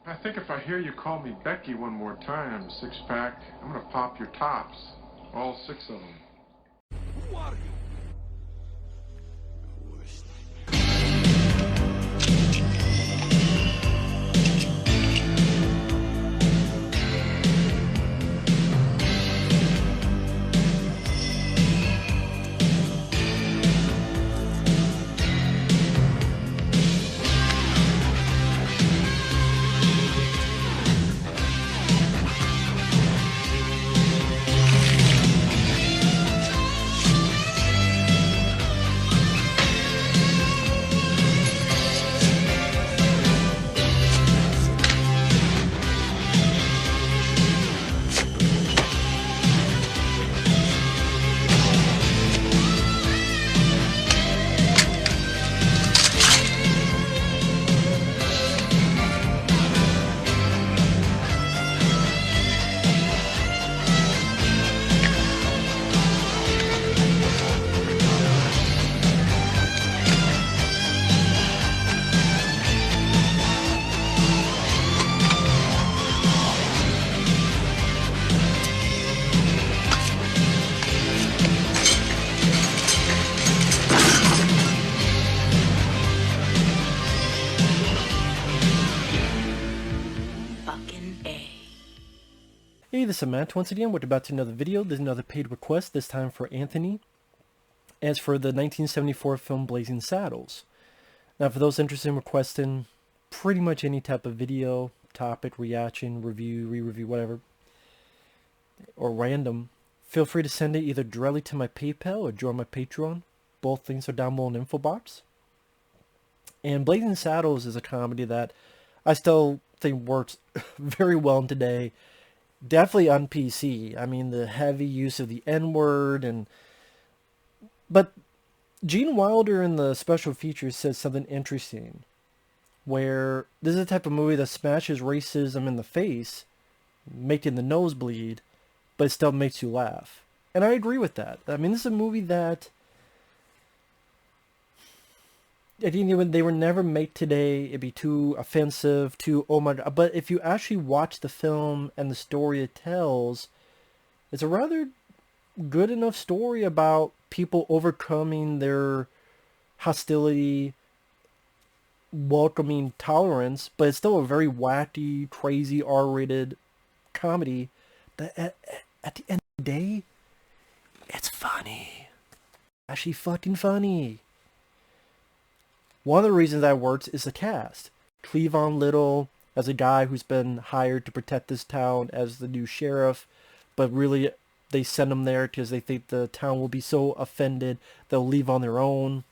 I think if I hear you call me Becky one more time, six-pack, I'm gonna pop your tops. All six of them. Who are you? Hey, this is Matt once again. We're about to another video. There's another paid request, this time for Anthony. As for the 1974 film Blazing Saddles. Now, for those interested in requesting pretty much any type of video, topic, reaction, review, re-review, whatever, or random, feel free to send it either directly to my PayPal or join my Patreon. Both links are down below in the info box. And Blazing Saddles is a comedy that I still think works very well in today. Definitely on PC. I mean, the heavy use of the N-word but Gene Wilder in the special features says something interesting, where this is the type of movie that smashes racism in the face, making the nose bleed, but it still makes you laugh. And I agree with that. I mean, this is a movie that I think they were never made today. It'd be too offensive, too, oh my God. But if you actually watch the film and the story it tells, it's a rather good enough story about people overcoming their hostility, welcoming tolerance, but it's still a very wacky, crazy, R-rated comedy that at the end of the day, it's funny. Actually fucking funny. One of the reasons that works is the cast. Cleavon Little as a guy who's been hired to protect this town as the new sheriff, but really they send him there because they think the town will be so offended they'll leave on their own.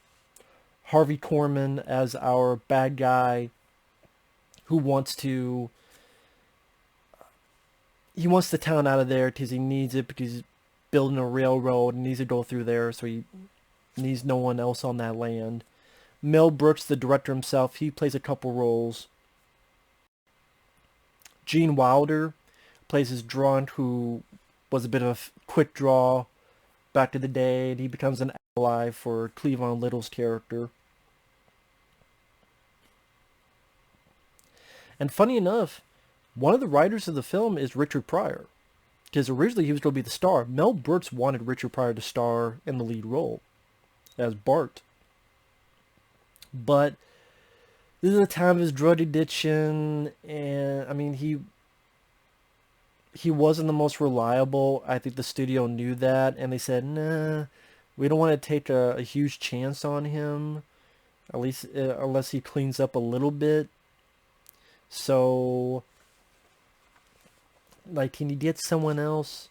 Harvey Korman as our bad guy who wants the town out of there because he needs it, because he's building a railroad and needs to go through there, so he needs no one else on that land. Mel Brooks, the director himself, he plays a couple roles. Gene Wilder plays his drunk who was a bit of a quick draw back in the day, and he becomes an ally for Cleavon Little's character. And funny enough, one of the writers of the film is Richard Pryor, because originally he was going to be the star. Mel Brooks wanted Richard Pryor to star in the lead role as Bart. But this is the time of his drug addiction, and I mean, he wasn't the most reliable. I think the studio knew that, and they said, nah, we don't want to take a huge chance on him, at least unless he cleans up a little bit. So, like, can you get someone else?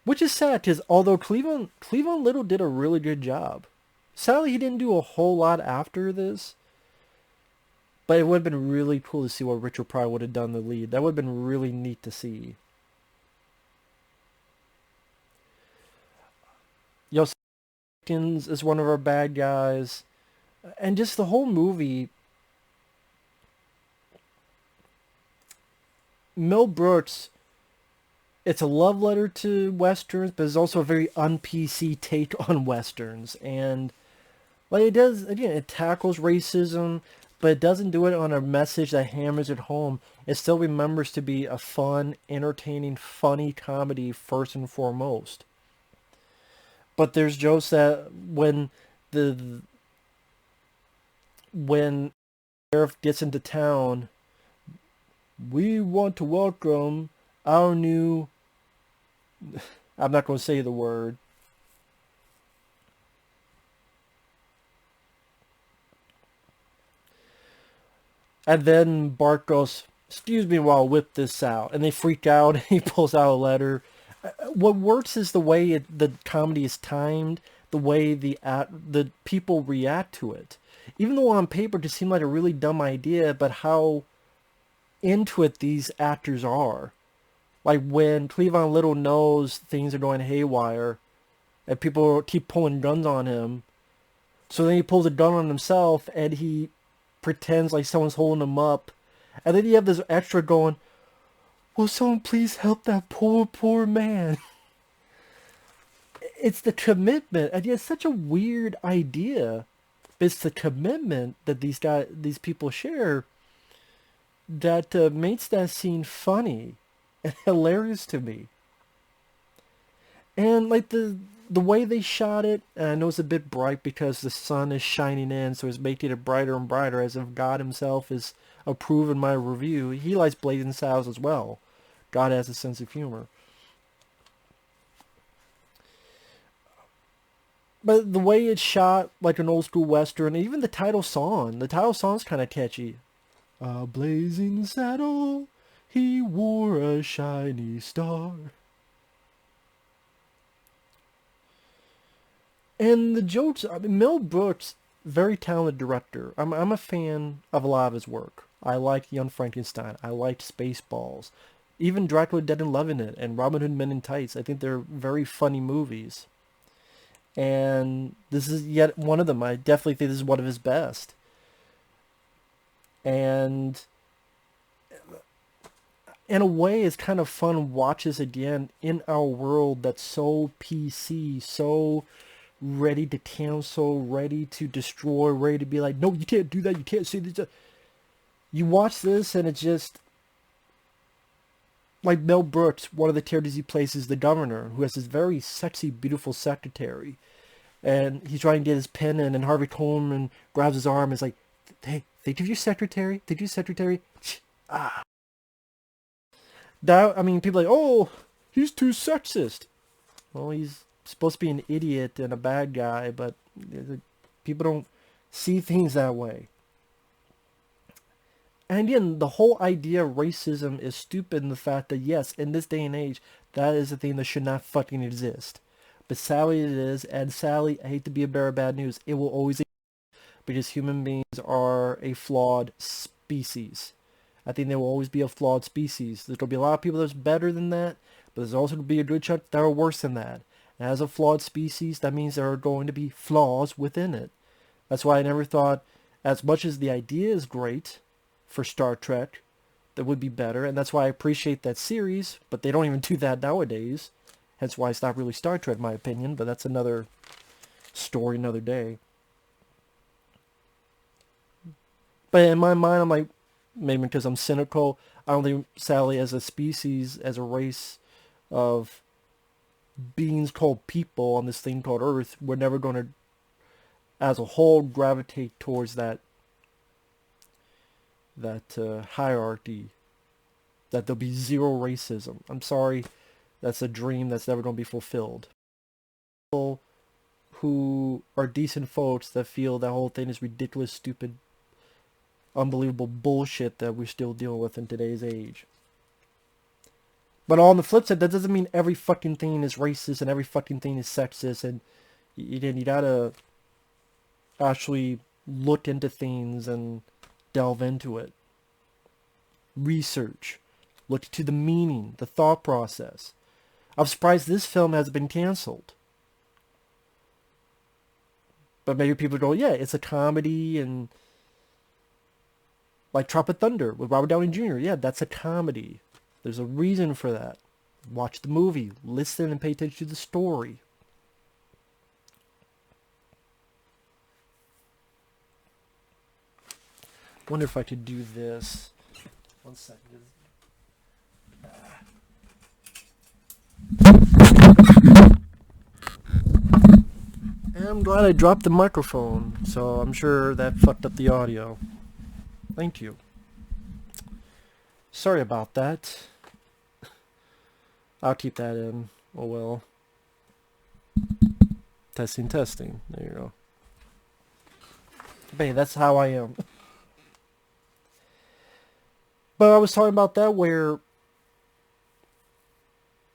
Which is sad, because although Cleavon Little did a really good job, sadly, he didn't do a whole lot after this. But it would have been really cool to see what Richard Pryor would have done the lead. That would have been really neat to see. Yosef is one of our bad guys. And just the whole movie. Mel Brooks, it's a love letter to Westerns, but it's also a very un-PC take on Westerns. And like it does, again, it tackles racism, but it doesn't do it on a message that hammers it home. It still remembers to be a fun, entertaining, funny comedy first and foremost. But there's jokes that the when sheriff gets into town, we want to welcome our new, I'm not going to say the word. And then Bart goes, excuse me while I whip this out. And they freak out and he pulls out a letter. What works is the way the comedy is timed, the way the people react to it. Even though on paper it just seemed like a really dumb idea, but how into it these actors are. Like when Cleavon Little knows things are going haywire and people keep pulling guns on him. So then he pulls a gun on himself and he pretends like someone's holding him up. And then you have this extra going, will someone please help that poor man? It's the commitment. And it's such a weird idea. It's the commitment that these people share that makes that scene funny and hilarious to me. And like the way they shot it, and I know it's a bit bright because the sun is shining in, so it's making it brighter and brighter, as if God himself is approving my review. He likes Blazing Saddles as well. God has a sense of humor. But the way it's shot, like an old school western, even the title song's kind of catchy. A blazing saddle, he wore a shiny star. And the jokes, I mean, Mel Brooks, very talented director. I'm a fan of a lot of his work. I liked Young Frankenstein. I liked Spaceballs. Even Dracula Dead and Loving It and Robin Hood Men in Tights. I think they're very funny movies. And this is yet one of them. I definitely think this is one of his best. And in a way, it's kind of fun to watch this again in our world that's so PC, so ready to cancel, ready to destroy, ready to be like, no, you can't do that, you can't say this. You watch this and it's just like Mel Brooks, one of the characters he plays is the governor, who has this very sexy, beautiful secretary. And he's trying to get his pen in, and Harvey Korman grabs his arm and is like, hey, think of your secretary, think of your secretary. Ah. That, I mean, people are like, oh, he's too sexist. Well, he's supposed to be an idiot and a bad guy, but people don't see things that way. And again, the whole idea of racism is stupid in the fact that, yes, in this day and age, that is a thing that should not fucking exist. But sadly it is, and sadly, I hate to be a bearer of bad news, it will always exist because human beings are a flawed species. I think there will always be a flawed species. There's going to be a lot of people that's better than that, but there's also going to be a good chunk that are worse than that. And as a flawed species, that means there are going to be flaws within it. That's why I never thought, as much as the idea is great for Star Trek, that would be better. And that's why I appreciate that series, but they don't even do that nowadays. Hence why it's not really Star Trek, in my opinion, but that's another story, another day. But in my mind, I'm like, maybe because I'm cynical, I don't think, sadly, as a species, as a race of beings called people on this thing called Earth, we're never going to, as a whole, gravitate towards that hierarchy, that there'll be zero racism. I'm sorry, that's a dream that's never going to be fulfilled. People who are decent folks that feel that whole thing is ridiculous, stupid, unbelievable bullshit that we're still dealing with in today's age. But on the flip side, that doesn't mean every fucking thing is racist and every fucking thing is sexist, and you gotta actually look into things and delve into it. Research. Look to the meaning, the thought process. I'm surprised this film has been canceled. But maybe people go, yeah, it's a comedy, and like Tropic Thunder with Robert Downey Jr. Yeah, that's a comedy. There's a reason for that. Watch the movie, listen, and pay attention to the story. Wonder if I could do this. 1 second. And I'm glad I dropped the microphone, so I'm sure that fucked up the audio. Thank you. Sorry about that. I'll keep that in. Oh well. Testing, testing. There you go. But hey, that's how I am. But I was talking about that where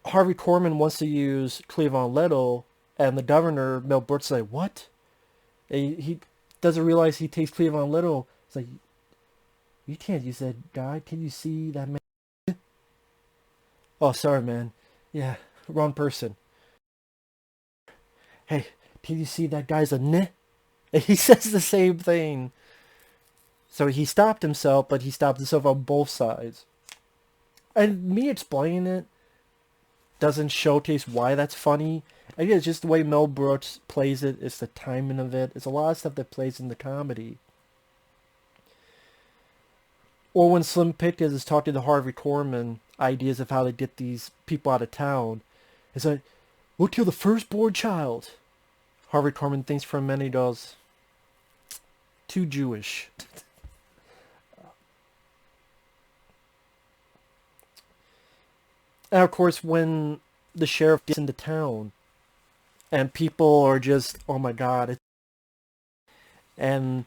Harvey Korman wants to use Cleavon Leto, and the governor, Mel Brooks, is like, what? And he doesn't realize he takes Cleavon Leto. It's like, you can't use that guy. Can you see that man? Oh, sorry, man. Yeah, wrong person. Hey, can you see that guy's a neh? And he says the same thing. So he stopped himself, but he stopped himself on both sides. And me explaining it doesn't showcase why that's funny. I guess it's just the way Mel Brooks plays it. It's the timing of it. It's a lot of stuff that plays in the comedy. Or when Slim Pickens is talking to Harvey Korman, ideas of how to get these people out of town. It's like, we'll kill the firstborn child. Harvey Korman thinks for a minute, he goes, too Jewish. And of course, when the sheriff gets into town, and people are just, oh my god. And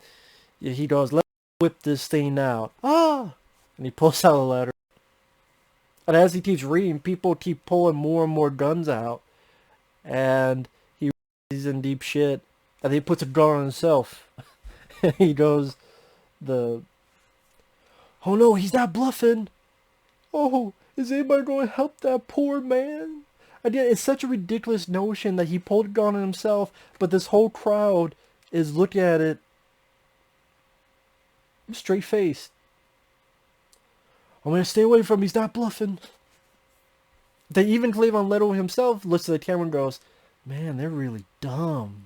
he goes, let's whip this thing out. Ah! And he pulls out a letter. And as he keeps reading, people keep pulling more and more guns out. And he's in deep shit. And he puts a gun on himself. And he goes, oh no, he's not bluffing. Oh, is anybody going to help that poor man? Again, it's such a ridiculous notion that he pulled a gun on himself, but this whole crowd is looking at it straight-faced. I'm going to stay away from him. He's not bluffing. They even Cleavon Leto himself looks at the camera and goes, man, they're really dumb.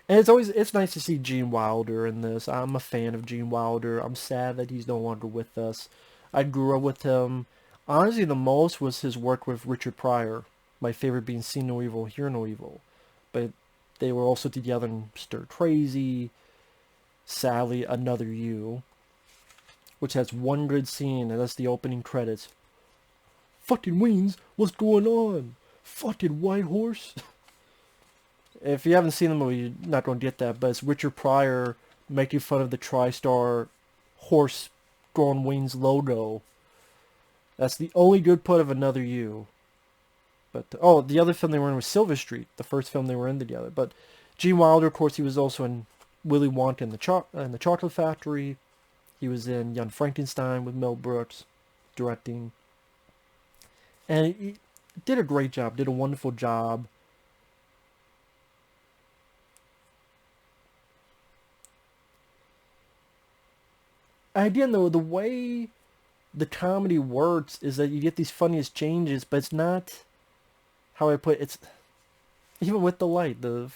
And it's nice to see Gene Wilder in this. I'm a fan of Gene Wilder. I'm sad that he's no longer with us. I grew up with him. Honestly, the most was his work with Richard Pryor. My favorite being See No Evil, Hear No Evil. But they were also together in Stir Crazy, Sally, Another You, which has one good scene, and that's the opening credits. Fucking wings, what's going on? Fucking white horse. If you haven't seen the movie, you're not going to get that, but it's Richard Pryor making fun of the TriStar horse growing wings logo. That's the only good part of Another You. But the other film they were in was Silver Street, the first film they were in together. But Gene Wilder, of course, he was also in Willy Wonka and the Chocolate Factory. He was in Young Frankenstein with Mel Brooks, directing. And he did a great job, did a wonderful job. Again, though, the way the comedy works is that you get these funniest changes, but it's not how I put it. It's even with the light. The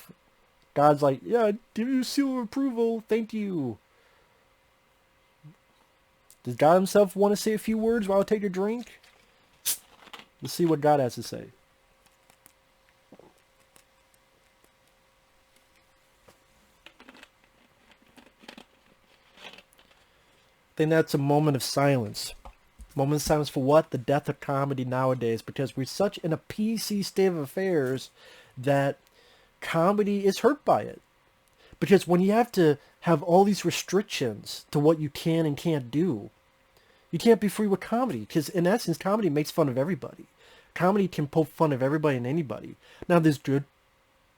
God's like, yeah, give you a seal of approval. Thank you. Does God himself want to say a few words while I take a drink? Let's see what God has to say. I think that's a moment of silence. Moment of silence for what? The death of comedy nowadays, because we're such in a PC state of affairs that comedy is hurt by it. Because when you have to have all these restrictions to what you can and can't do, you can't be free with comedy. Because in essence, comedy makes fun of everybody. Comedy can poke fun of everybody and anybody. Now, there's good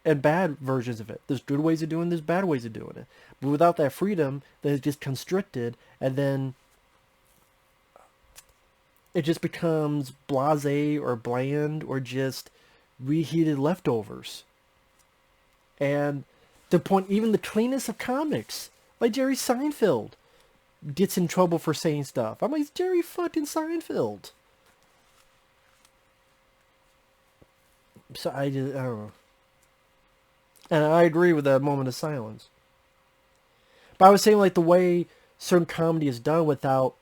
and bad versions of it. There's good ways of doing it, there's bad ways of doing it. But without that freedom, then it's just constricted, and then it just becomes blasé or bland or just reheated leftovers. And to the point, even the cleanest of comics, like Jerry Seinfeld, gets in trouble for saying stuff. I'm like, it's Jerry fucking Seinfeld. So I don't know. And I agree with that moment of silence. But I was saying, like, the way certain comedy is done without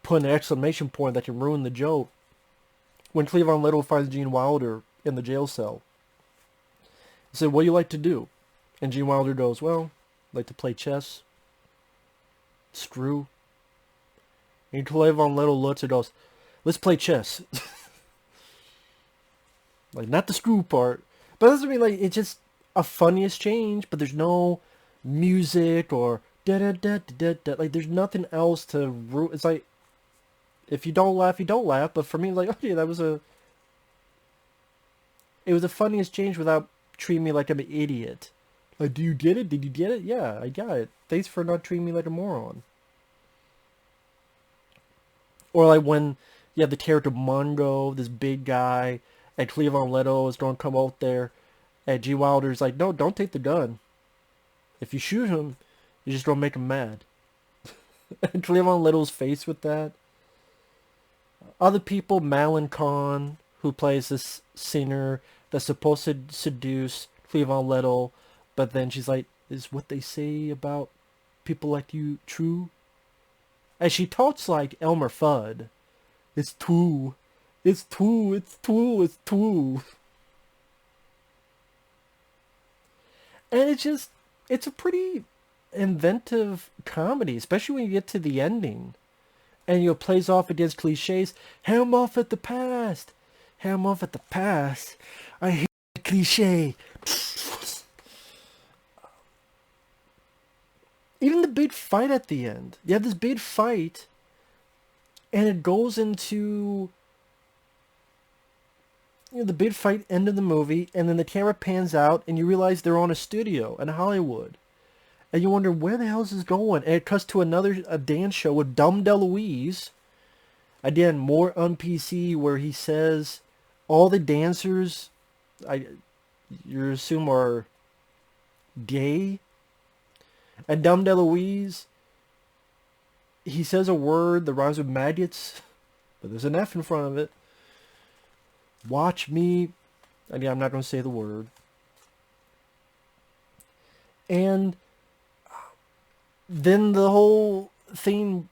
putting an exclamation point that can ruin the joke. When Cleavon Little finds Gene Wilder in the jail cell, he said, "What do you like to do?" And Gene Wilder goes, "Well, I like to play chess, screw." And Cleavon Little looks and goes, "Let's play chess." Like, not the screw part. But that doesn't mean, like, it's just a funny exchange, but there's no music or da-da-da-da-da-da. Like, there's nothing else to it's like, if you don't laugh, you don't laugh. But for me, like, okay, it was a funny exchange without treating me like I'm an idiot. Like, do you get it? Did you get it? Yeah, I got it. Thanks for not treating me like a moron. Or like when you have the character Mongo, this big guy, and Cleavon Little is going to come out there, and G. Wilder's like, "No, don't take the gun. If you shoot him, you just don't make him mad." And Cleavon Little's face with that. Other people, Malin Khan, who plays this singer that's supposed to seduce Cleavon Little, but then she's like, "Is what they say about people like you true?" And she talks like Elmer Fudd. "It's true. It's true. It's true. It's true." And it's a pretty inventive comedy, especially when you get to the ending. And it plays off against cliches. "Ham off at the past. Ham off at the past. I hate the cliche." Even the big fight at the end. You have this big fight, and it goes into, the big fight end of the movie, and then the camera pans out, and you realize they're on a studio in Hollywood. And you wonder, where the hell is this going? And it cuts to a dance show with Dum DeLuise. Again, more on PC, where he says all the dancers, you assume, are gay. And Dum DeLuise, he says a word that rhymes with maggots, but there's an F in front of it. "Watch me." Again, I'm not going to say the word. And then the whole thing,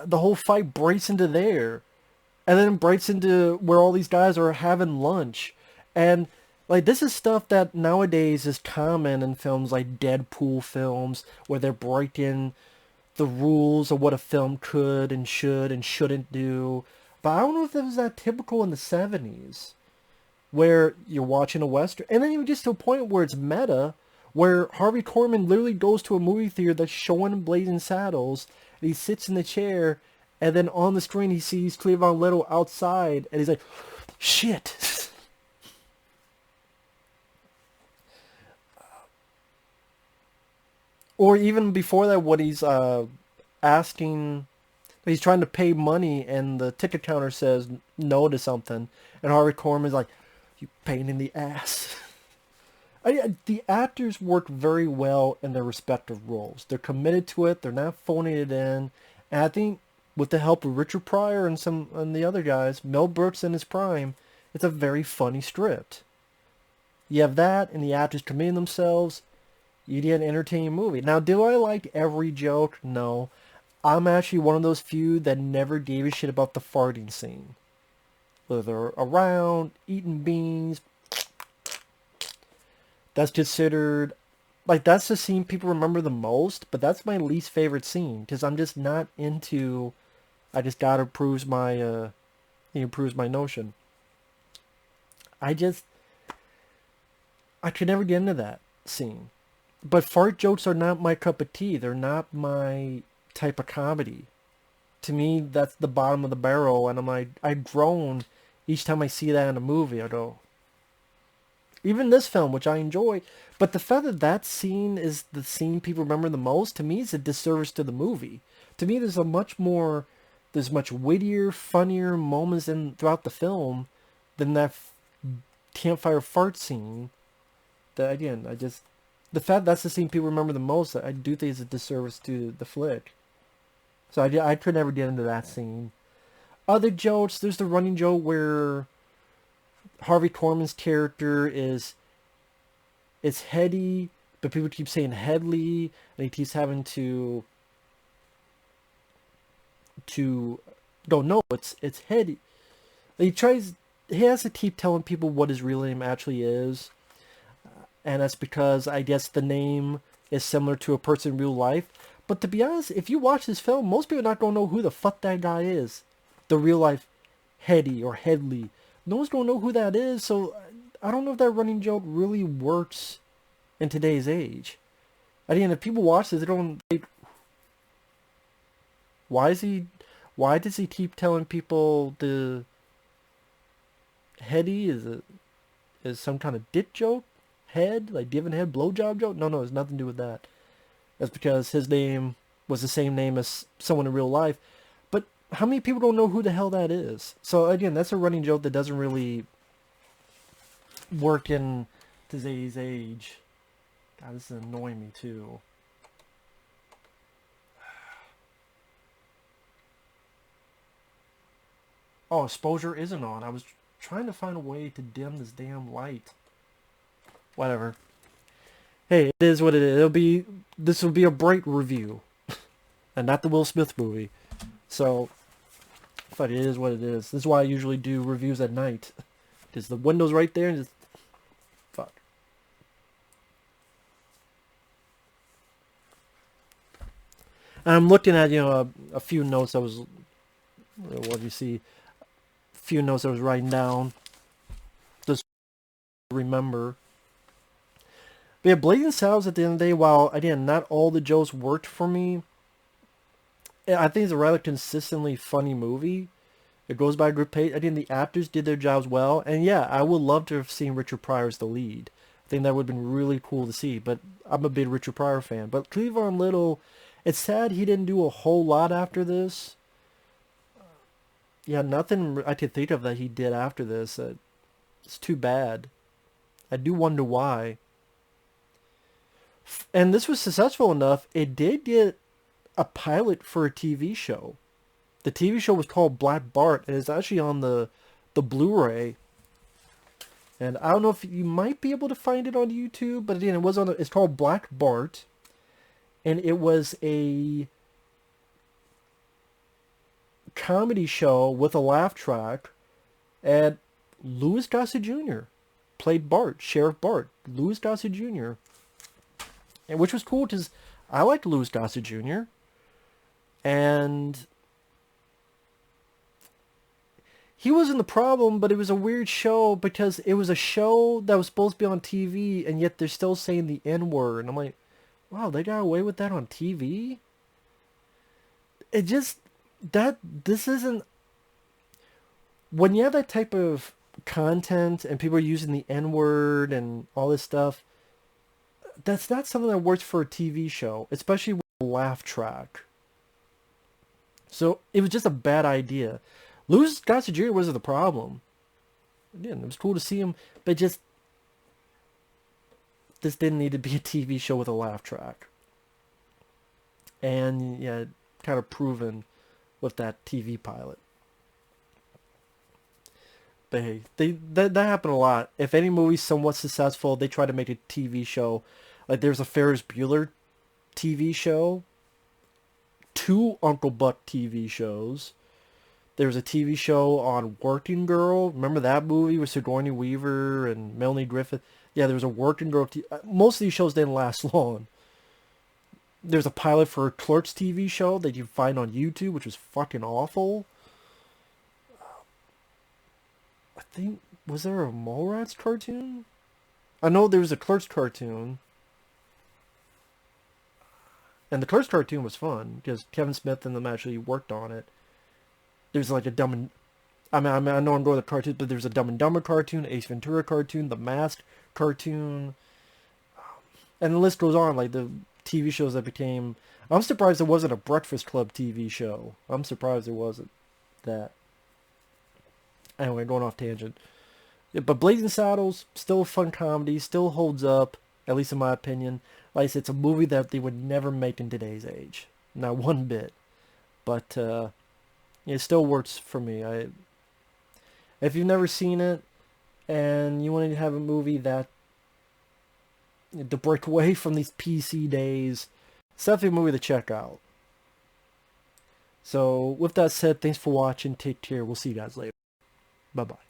the whole fight breaks into there. And then it breaks into where all these guys are having lunch. And, like, this is stuff that nowadays is common in films like Deadpool films, where they're breaking the rules of what a film could and should and shouldn't do. But I don't know if that was that typical in the 70s, where you're watching a Western. And then even just to a point where it's meta, where Harvey Korman literally goes to a movie theater that's showing Blazing Saddles, and he sits in the chair, and then on the screen he sees Cleavon Little outside, and he's like, "Shit." Or even before that, when he's asking, he's trying to pay money, and the ticket counter says no to something, and Harvey Korman's like, "You pain in the ass." The actors work very well in their respective roles. They're committed to it. They're not phoning it in. And I think with the help of Richard Pryor and the other guys, Mel Brooks in his prime, it's a very funny script. You have that, and the actors committing themselves. You get an entertaining movie. Now, do I like every joke? No. I'm actually one of those few that never gave a shit about the farting scene. Whether they're around, eating beans. That's considered, like, that's the scene people remember the most, but that's my least favorite scene, because I'm just not into, I just gotta prove my, proves my notion. I could never get into that scene. But fart jokes are not my cup of tea. They're not my type of comedy. To me, that's the bottom of the barrel, and I groan each time I see that in a movie. I go, even this film, which I enjoy, but the fact that that scene is the scene people remember the most, to me, is a disservice to the movie. To me, there's much wittier, funnier moments throughout the film than that campfire fart scene. That, again, the fact that's the scene people remember the most, I do think is a disservice to the flick. So I could never get into that scene. Other jokes, there's the running joke where Harvey Korman's character is heady, but people keep saying Headley, and he keeps having to don't know, it's Heady. He has to keep telling people what his real name actually is, and that's because I guess the name is similar to a person in real life. But to be honest, if you watch this film, most people are not going to know who the fuck that guy is. The real life Heady or Headley. No one's going to know who that is, so I don't know if that running joke really works in today's age. Again, if people watch this, they don't like, why does he keep telling people the Heady is some kind of dick joke? Head? Like giving head blowjob joke? No, it's nothing to do with that. That's because his name was the same name as someone in real life. But how many people don't know who the hell that is? So again, that's a running joke that doesn't really work in today's age. God, this is annoying me too. Oh, exposure isn't on. I was trying to find a way to dim this damn light. Whatever. Hey, it is what it is. This will be a bright review, and not the Will Smith movie. So, but it is what it is. This is why I usually do reviews at night. Because the window's right there, and just fuck. And I'm looking at a few notes I was. What do you see? A few notes I was writing down. Just remember. But yeah, Blazing Saddles at the end of the day, while, again, not all the jokes worked for me, I think it's a rather consistently funny movie. It goes by a good pace. Again, the actors did their jobs well. And yeah, I would love to have seen Richard Pryor as the lead. I think that would have been really cool to see. But I'm a big Richard Pryor fan. But Cleavon Little, it's sad he didn't do a whole lot after this. Yeah, nothing I could think of that he did after this. It's too bad. I do wonder why. And this was successful enough, it did get a pilot for a TV show. The TV show was called Black Bart, and it's actually on the Blu-ray. And I don't know if you might be able to find it on YouTube, but again, it's called Black Bart. And it was a comedy show with a laugh track, and Louis Gossett Jr. played Bart, Sheriff Bart, Louis Gossett Jr. And which was cool because I liked Louis Gossett Jr. And he wasn't the problem, but it was a weird show because it was a show that was supposed to be on TV, and yet they're still saying the N-word. And I'm like, wow, they got away with that on TV? It just, this isn't, when you have that type of content and people are using the N-word and all this stuff, that's not something that works for a TV show, especially with a laugh track. So it was just a bad idea. Louis Gossett Jr. wasn't the problem. Again, it was cool to see him, but this didn't need to be a TV show with a laugh track. And yeah, kind of proven with that TV pilot. But hey, that happened a lot. If any movie's somewhat successful, they try to make a TV show. Like there's a Ferris Bueller TV show, 2 Uncle Buck TV shows. There was a TV show on Working Girl. Remember that movie with Sigourney Weaver and Melanie Griffith? Yeah, there was a Working Girl. Most of these shows didn't last long. There's a pilot for a Clerks TV show that you can find on YouTube, which was fucking awful. I think, was there a Mallrats cartoon? I know there was a Clerks cartoon. And the Clerks cartoon was fun because Kevin Smith and them actually worked on it. There's like a Dumb and... I know I'm going to the cartoons, but there's a Dumb and Dumber cartoon, Ace Ventura cartoon, The Mask cartoon. And the list goes on, like the TV shows that became... I'm surprised there wasn't a Breakfast Club TV show. I'm surprised there wasn't that. Anyway, going off tangent. Yeah, but Blazing Saddles, still a fun comedy, still holds up, at least in my opinion. Like I said, it's a movie that they would never make in today's age. Not one bit. But it still works for me. If you've never seen it, and you want to have a movie that to break away from these PC days. It's definitely a movie to check out. So with that said, thanks for watching. Take care. We'll see you guys later. Bye-bye.